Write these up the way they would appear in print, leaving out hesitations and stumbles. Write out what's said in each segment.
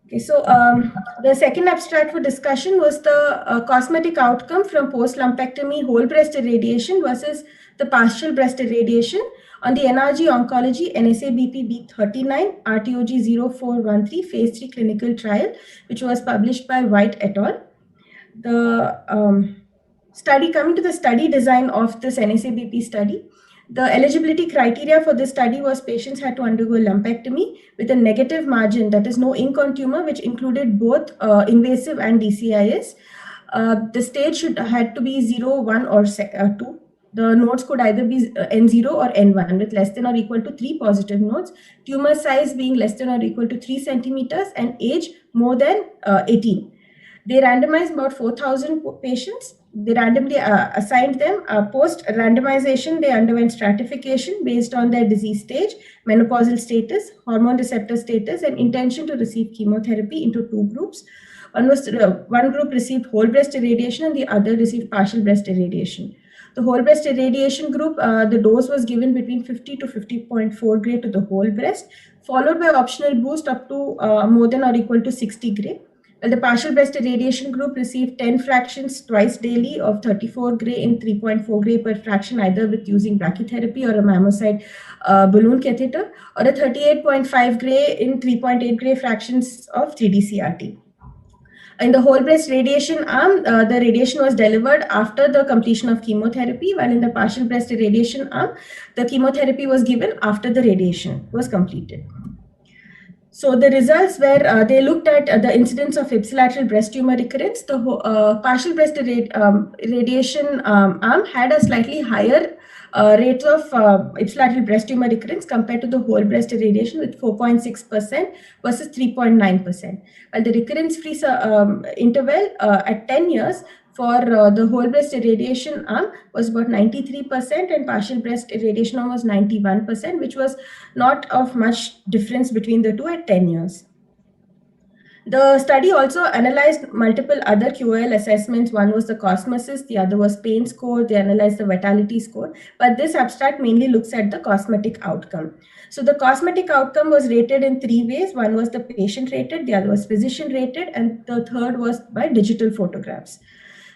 Okay, so the second abstract for discussion was the cosmetic outcome from post-lumpectomy whole breast irradiation versus the partial breast irradiation on the NRG Oncology NSABP B39 RTOG 0413 phase 3 clinical trial, which was published by White et al. The coming to the study design of this NSABP study, the eligibility criteria for this study was patients had to undergo lumpectomy with a negative margin, that is no incon tumor, which included both invasive and DCIS. The stage had to be 0, 1 or 2. The nodes could either be N0 or N1 with less than or equal to 3 positive nodes, tumor size being less than or equal to 3 centimeters and age more than 18. They randomized about 4,000 patients. They randomly assigned them. Post randomization, they underwent stratification based on their disease stage, menopausal status, hormone receptor status, and intention to receive chemotherapy into 2 groups. One group received whole breast irradiation and the other received partial breast irradiation. The whole breast irradiation group, the dose was given between 50 to 50.4 gray to the whole breast, followed by optional boost up to more than or equal to 60 gray. Well, the partial breast irradiation group received 10 fractions twice daily of 34 gray in 3.4 gray per fraction, either with using brachytherapy or a marmoset balloon catheter, or a 38.5 gray in 3.8 gray fractions of 3D CRT. In the whole breast radiation arm, the radiation was delivered after the completion of chemotherapy, while in the partial breast irradiation arm, the chemotherapy was given after the radiation was completed. So the results were, they looked at the incidence of ipsilateral breast tumor recurrence. The partial breast irradiation arm had a slightly higher rate of ipsilateral breast tumor recurrence compared to the whole breast irradiation with 4.6% versus 3.9%. While the recurrence-free interval at 10 years for the whole breast irradiation arm was about 93% and partial breast irradiation arm was 91%, which was not of much difference between the two at 10 years. The study also analyzed multiple other QOL assessments. One was the Cosmosis, the other was pain score, they analyzed the vitality score, but this abstract mainly looks at the cosmetic outcome. So the cosmetic outcome was rated in 3 ways. One was the patient rated, the other was physician rated, and the third was by digital photographs.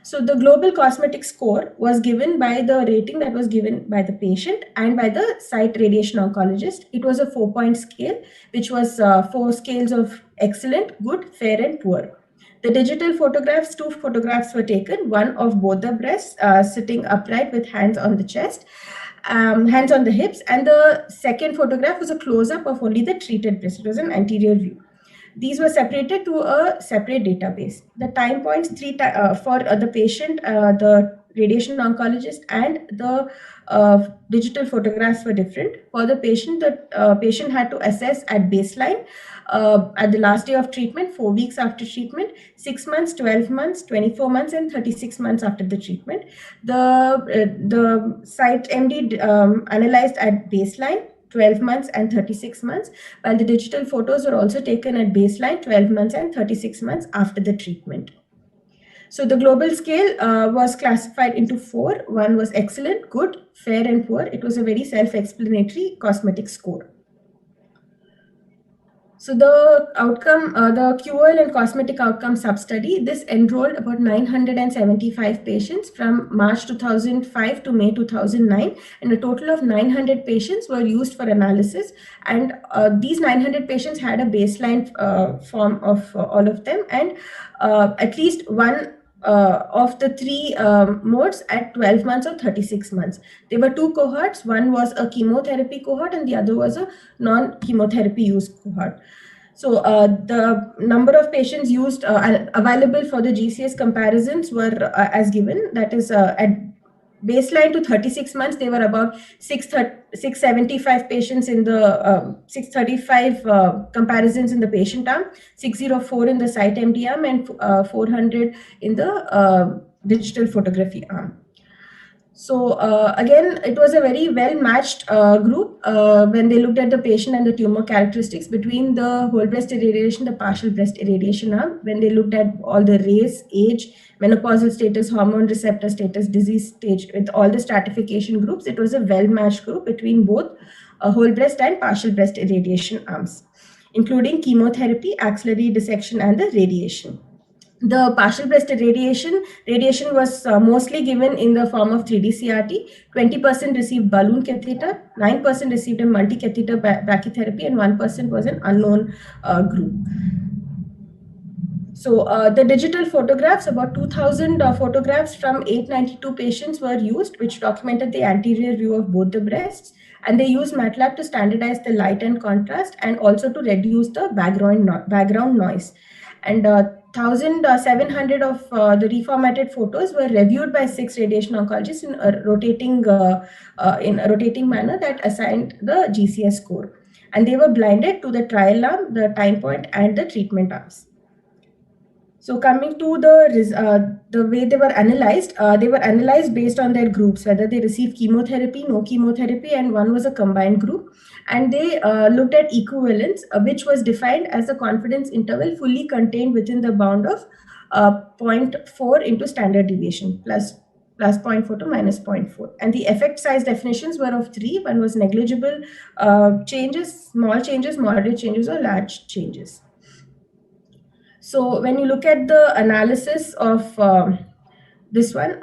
So the global cosmetic score was given by the rating that was given by the patient and by the site radiation oncologist. It was a 4-point scale, which was 4 scales of excellent, good, fair, and poor. The digital photographs, 2 photographs were taken, one of both the breasts sitting upright with hands on the chest, hands on the hips, and the second photograph was a close-up of only the treated breast. It was an anterior view. These were separated to a separate database. The time points for the patient, the radiation oncologist, and the digital photographs were different. For the patient, the patient had to assess at baseline, at the last day of treatment, 4 weeks after treatment, 6 months, 12 months, 24 months, and 36 months after the treatment. The site MD analyzed at baseline, 12 months and 36 months, while the digital photos were also taken at baseline, 12 months and 36 months after the treatment. So the global scale was classified into 4. One was excellent, good, fair, and poor. It was a very self-explanatory cosmetic score. So the outcome, the QOL and cosmetic outcome sub-study, this enrolled about 975 patients from March 2005 to May 2009, and a total of 900 patients were used for analysis. And these 900 patients had a baseline form of all of them, and at least one of the 3 modes at 12 months or 36 months. There were 2 cohorts. One was a chemotherapy cohort and the other was a non-chemotherapy use cohort. So the number of patients used available for the GCS comparisons were as given. That is at baseline to 36 months, there were about 675 patients in the 635 comparisons in the patient arm, 604 in the site MD arm, and 400 in the digital photography arm. So again, it was a very well-matched group when they looked at the patient and the tumor characteristics between the whole breast irradiation, the partial breast irradiation arm. When they looked at all the race, age, menopausal status, hormone receptor status, disease stage, with all the stratification groups, it was a well-matched group between both whole breast and partial breast irradiation arms. including chemotherapy, axillary dissection, and the radiation. The partial breast radiation was mostly given in the form of 3D CRT. 20% received balloon catheter, 9% received a multi-catheter brachytherapy, and 1% was an unknown group. So the digital photographs, about 2,000 photographs from 892 patients were used, which documented the anterior view of both the breasts. And they used MATLAB to standardize the light and contrast, and also to reduce the background noise. And 1,700 of the reformatted photos were reviewed by 6 radiation oncologists in a rotating manner that assigned the GCS score. And they were blinded to the trial arm, the time point, and the treatment arms. So coming to the way they were analyzed based on their groups, whether they received chemotherapy, no chemotherapy, and one was a combined group. And they looked at equivalence, which was defined as a confidence interval fully contained within the bound of 0.4 into standard deviation, plus 0.4 to minus 0.4. And the effect size definitions were of 3. One was negligible changes, small changes, moderate changes, or large changes. So when you look at the analysis of this one,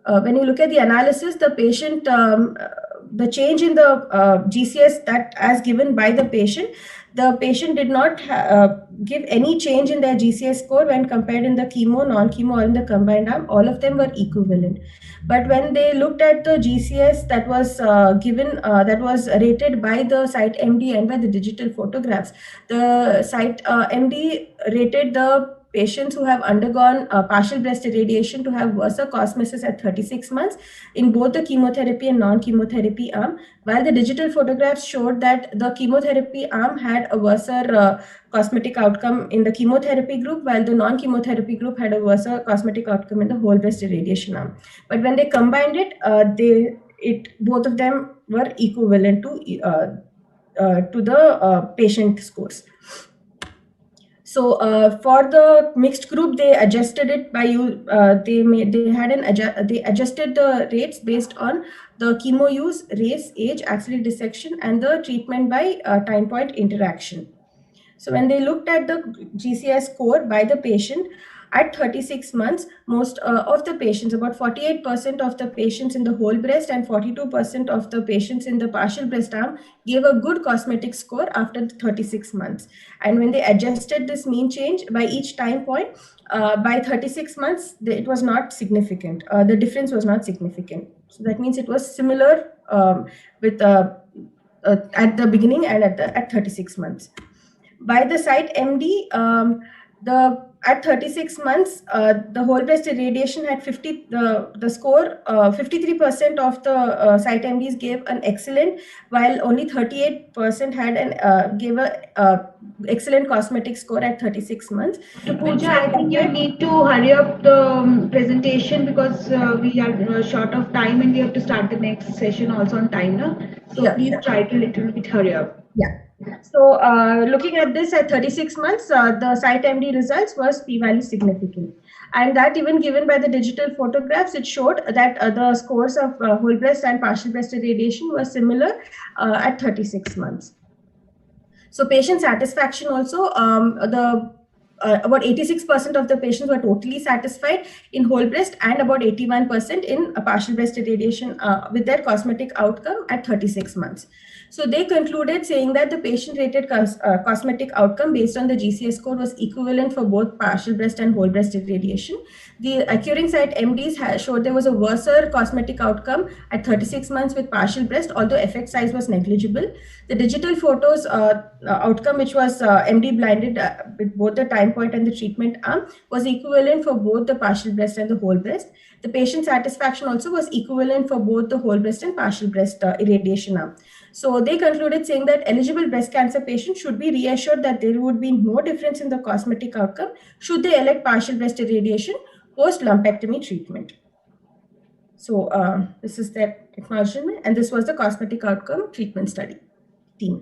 when you look at the analysis, the patient, the change in the GCS that as given by the patient did not give any change in their GCS score when compared in the chemo, non-chemo, or in the combined arm. All of them were equivalent. But when they looked at the GCS that was given, that was rated by the site MD and by the digital photographs, the site MD rated the patients who have undergone partial breast irradiation to have worse cosmesis at 36 months in both the chemotherapy and non-chemotherapy arm, while the digital photographs showed that the chemotherapy arm had a worse cosmetic outcome in the chemotherapy group, while the non-chemotherapy group had a worse cosmetic outcome in the whole breast irradiation arm. But when they combined it, both of them were equivalent to the patient scores. So for the mixed group, they adjusted it by they adjusted the rates based on the chemo use, race, age, axillary dissection, and the treatment by time point interaction. So when they looked at the GCS score by the patient at 36 months, most of the patients, about 48% of the patients in the whole breast and 42% of the patients in the partial breast arm gave a good cosmetic score after 36 months. And when they adjusted this mean change by each time point, by 36 months, it was not significant. The difference was not significant. So that means it was similar with at the beginning and at 36 months. By the site MD, at 36 months, the whole breast irradiation had the score, 53% of the site MDs gave an excellent, while only 38% had gave a excellent cosmetic score at 36 months. So Pooja, I think you need to hurry up the presentation because we are short of time and we have to start the next session also on time now. So yeah, please try to little bit hurry up. Yeah. So looking at this at 36 months, the site MD results was p-value significant. And that even given by the digital photographs, it showed that the scores of whole breast and partial breast irradiation were similar at 36 months. So patient satisfaction also, about 86% of the patients were totally satisfied in whole breast and about 81% in a partial breast irradiation with their cosmetic outcome at 36 months. So they concluded saying that the patient rated cosmetic outcome based on the GCS score was equivalent for both partial breast and whole breast irradiation. The occurring site MDs showed there was a worser cosmetic outcome at 36 months with partial breast, although effect size was negligible. The digital photos outcome, which was MD blinded with both the time point and the treatment arm, was equivalent for both the partial breast and the whole breast. The patient satisfaction also was equivalent for both the whole breast and partial breast irradiation arm. So they concluded saying that eligible breast cancer patients should be reassured that there would be no difference in the cosmetic outcome should they elect partial breast irradiation post lumpectomy treatment. So this is their acknowledgement, and this was the cosmetic outcome treatment study team.